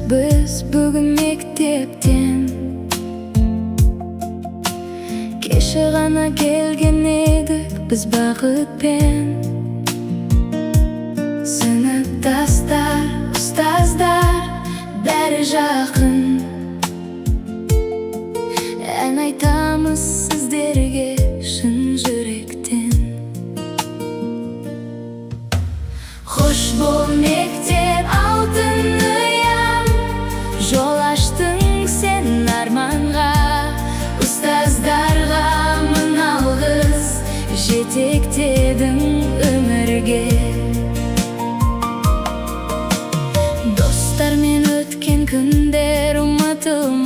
biz бүгін мектептен. Кеше ғана келген едік біз бақытпен. Сыныптастар, ұстаздар, бәрі жақын. Ән айтамыз сіздерге шын жүректен. Хош бол мектеп алтын ұям, жол аштың сен арманға. Ұстаздарға мың алғыс, жетектедің өмірге. Достармен өткен күндер ұмытылмайды.